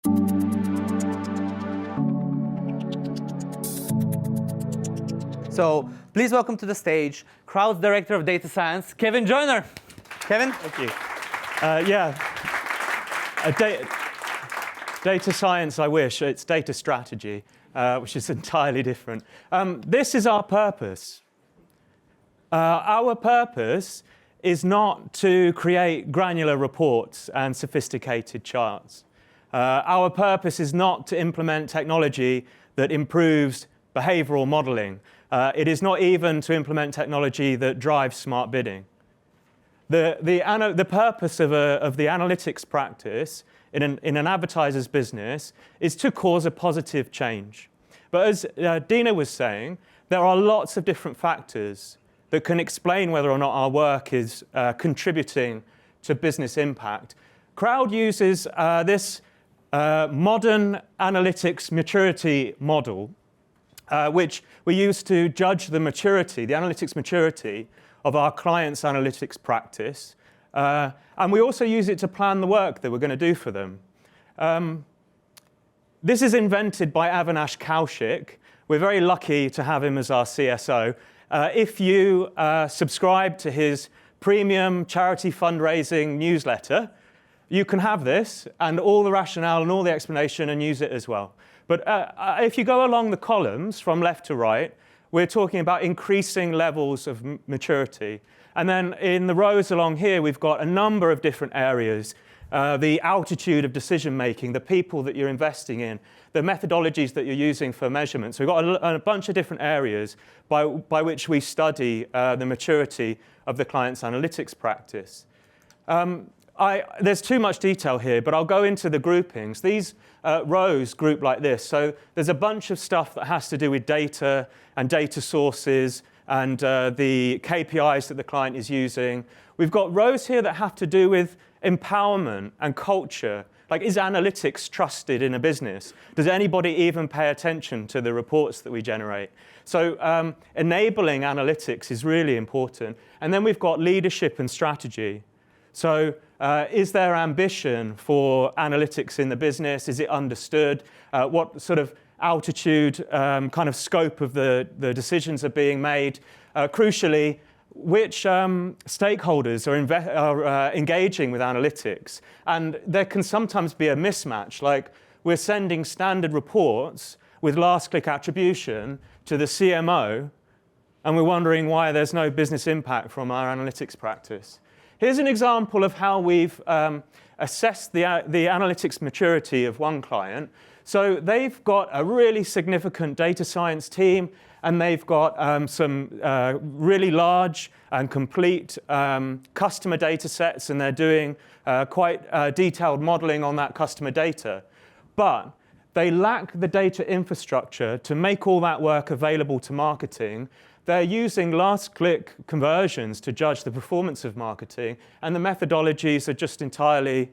So please welcome to the stage Croud's Director of Data Science, Kevin Joyner. Kevin? Thank you. Data science, I wish. It's data strategy, which is entirely different. This is our purpose. Our purpose is not to create granular reports and sophisticated charts. Our purpose is not to implement technology that improves behavioral modeling. It is not even to implement technology that drives smart bidding. The purpose of the analytics practice in an advertiser's business is to cause a positive change. But as Dina was saying, there are lots of different factors that can explain whether or not our work is contributing to business impact. Croud uses this modern analytics maturity model, which we use to judge the analytics maturity of our clients' analytics practice. And we also use it to plan the work that we're going to do for them. This is invented by Avinash Kaushik. We're very lucky to have him as our CSO. If you subscribe to his premium charity fundraising newsletter, you can have this and all the rationale and all the explanation and use it as well. But if you go along the columns from left to right, we're talking about increasing levels of maturity. And then in the rows along here, we've got a number of different areas. The altitude of decision making, the people that you're investing in, the methodologies that you're using for measurements. We've got a bunch of different areas by which we study the maturity of the client's analytics practice. There's too much detail here, but I'll go into the groupings. These rows group like this. So there's a bunch of stuff that has to do with data and data sources and the KPIs that the client is using. We've got rows here that have to do with empowerment and culture. Like, is analytics trusted in a business? Does anybody even pay attention to the reports that we generate? So enabling analytics is really important. And then we've got leadership and strategy. So is there ambition for analytics in the business? Is it understood? What sort of altitude, kind of scope of the decisions are being made? Crucially, which stakeholders are engaging with analytics? And there can sometimes be a mismatch, like we're sending standard reports with last-click attribution to the CMO, and we're wondering why there's no business impact from our analytics practice. Here's an example of how we've assessed the analytics maturity of one client. So they've got a really significant data science team, and they've got some really large and complete customer data sets, and they're doing quite detailed modeling on that customer data. But they lack the data infrastructure to make all that work available to marketing. They're using last-click conversions to judge the performance of marketing, and the methodologies are just entirely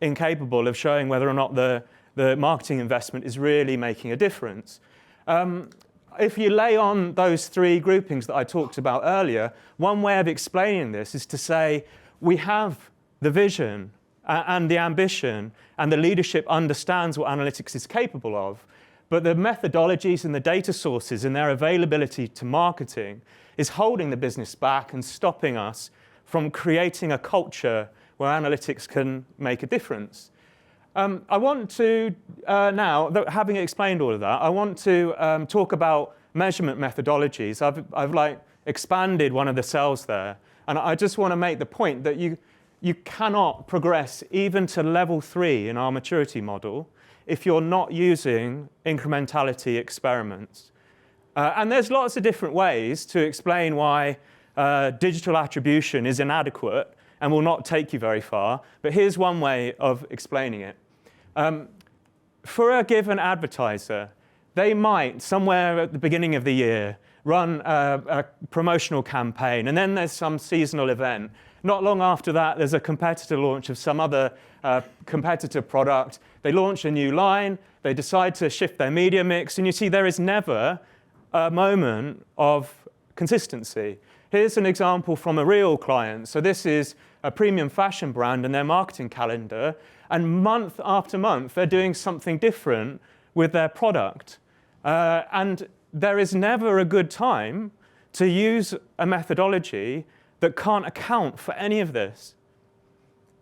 incapable of showing whether or not the marketing investment is really making a difference. If you lay on those three groupings that I talked about earlier, one way of explaining this is to say we have the vision and the ambition, and the leadership understands what analytics is capable of, but the methodologies and the data sources and their availability to marketing is holding the business back and stopping us from creating a culture where analytics can make a difference. I want to, now, having explained all of that, I want to talk about measurement methodologies. I've expanded one of the cells there, and I just want to make the point that you cannot progress even to level 3 in our maturity model if you're not using incrementality experiments. And there's lots of different ways to explain why digital attribution is inadequate and will not take you very far, but here's one way of explaining it. For a given advertiser, they might, somewhere at the beginning of the year, run a promotional campaign, and then there's some seasonal event. Not long after that, there's a competitor launch of some other competitor product. They launch a new line, they decide to shift their media mix, and you see there is never a moment of consistency. Here's an example from a real client. So this is a premium fashion brand and their marketing calendar, And month after month, they're doing something different with their product. And there is never a good time to use a methodology that can't account for any of this.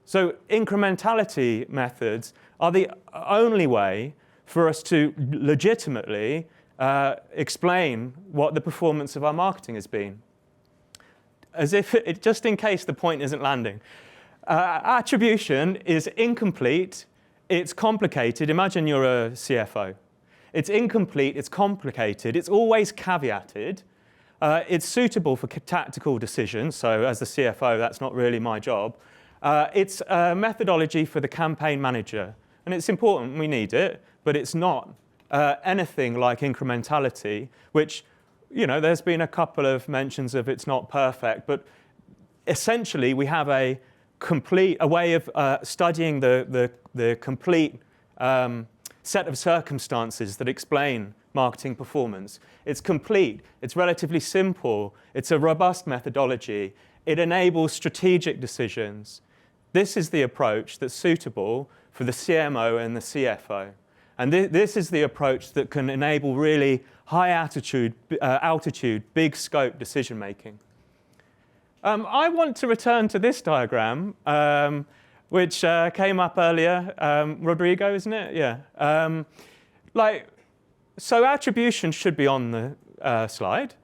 So incrementality methods are the only way for us to legitimately explain what the performance of our marketing has been. As if just in case the point isn't landing. Attribution is incomplete, it's complicated. Imagine you're a CFO. It's incomplete, it's complicated, it's always caveated. It's suitable for tactical decisions, so as the CFO, that's not really my job. It's a methodology for the campaign manager, and it's important, we need it, but it's not anything like incrementality, which, you know, there's been a couple of mentions of it's not perfect, but essentially we have a way of studying the complete set of circumstances that explain marketing performance. It's complete, it's relatively simple, it's a robust methodology, it enables strategic decisions. This is the approach that's suitable for the CMO and the CFO. And this is the approach that can enable really high altitude, big scope decision making. I want to return to this diagram, which came up earlier. Rodrigo, isn't it? Yeah. So attribution should be on the slide.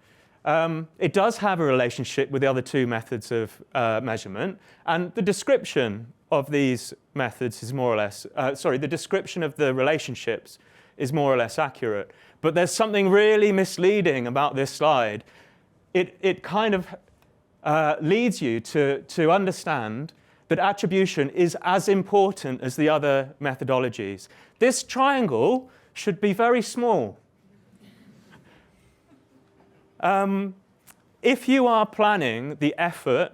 It does have a relationship with the other two methods of measurement, and the description of these methods is more or less, the description of the relationships is more or less accurate. But there's something really misleading about this slide. It kind of leads you to understand that attribution is as important as the other methodologies. This triangle should be very small. If you are planning the effort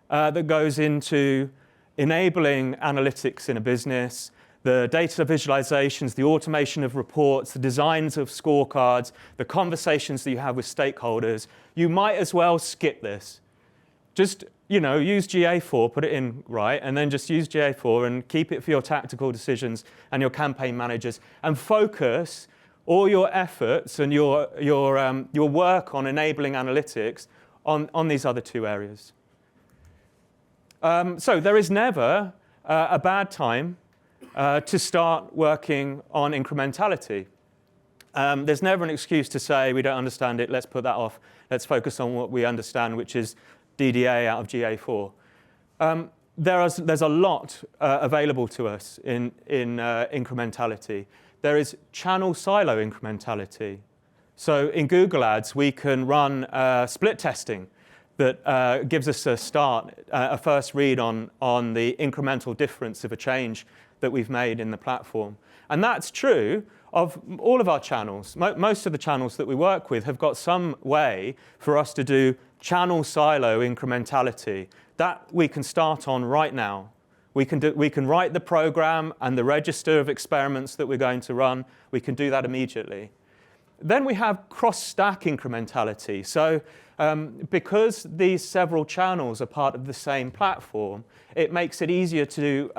that goes into enabling analytics in a business, the data visualizations, the automation of reports, the designs of scorecards, the conversations that you have with stakeholders, you might as well skip this. Just, you know, use GA4, put it in right, and then just use GA4 and keep it for your tactical decisions and your campaign managers, and focus all your efforts and your work on enabling analytics on these other two areas. So there is never a bad time to start working on incrementality. There's never an excuse to say we don't understand it, let's put that off, let's focus on what we understand, which is DDA out of GA4. There's a lot available to us in incrementality. There is channel silo incrementality. So in Google Ads, we can run split testing that gives us a first read on the incremental difference of a change that we've made in the platform. And that's true of all of our channels. Most of the channels that we work with have got some way for us to do channel silo incrementality. That we can start on right now. We can write the program and the register of experiments that we're going to run. We can do that immediately. Then we have cross-stack incrementality. So because these several channels are part of the same platform, it makes it easier to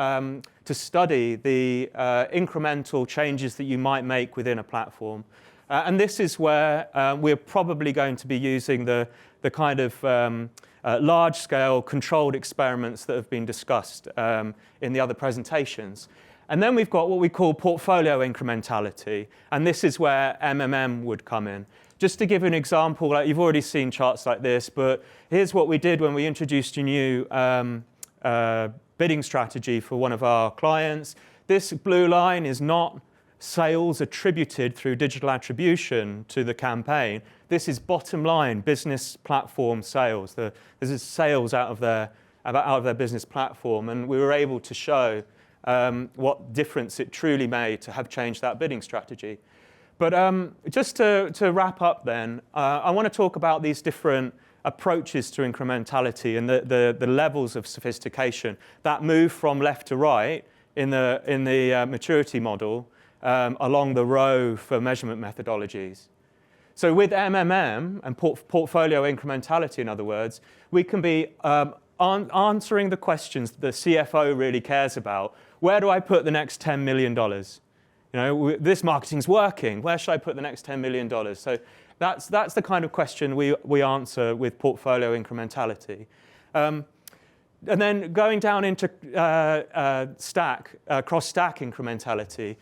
study the incremental changes that you might make within a platform. And this is where we're probably going to be using the kind of large-scale controlled experiments that have been discussed in the other presentations. And then we've got what we call portfolio incrementality, and this is where MMM would come in. Just to give an example, like you've already seen charts like this, but here's what we did when we introduced a new bidding strategy for one of our clients. This blue line is not sales attributed through digital attribution to the campaign. This is bottom line business platform sales. This is sales out of their business platform, and we were able to show what difference it truly made to have changed that bidding strategy. But just to wrap up then, I want to talk about these different approaches to incrementality and the levels of sophistication that move from left to right in the maturity model along the row for measurement methodologies. So with MMM and portfolio incrementality, in other words, we can be answering the questions the CFO really cares about. Where do I put the next $10 million? This marketing's working. Where should I put the next $10 million? So that's the kind of question we answer with portfolio incrementality. And then going down into cross-stack incrementality,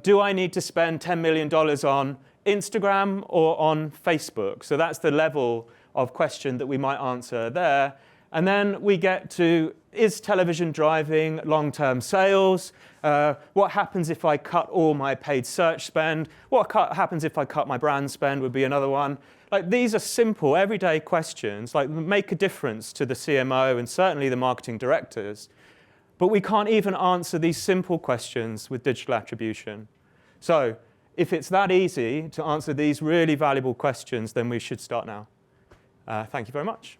do I need to spend $10 million on Instagram or on Facebook? So that's the level of question that we might answer there. And then we get to, is television driving long-term sales? What happens if I cut all my paid search spend? What happens if I cut my brand spend would be another one. Like, these are simple, everyday questions, like make a difference to the CMO and certainly the marketing directors. But we can't even answer these simple questions with digital attribution. So if it's that easy to answer these really valuable questions, then we should start now. Thank you very much.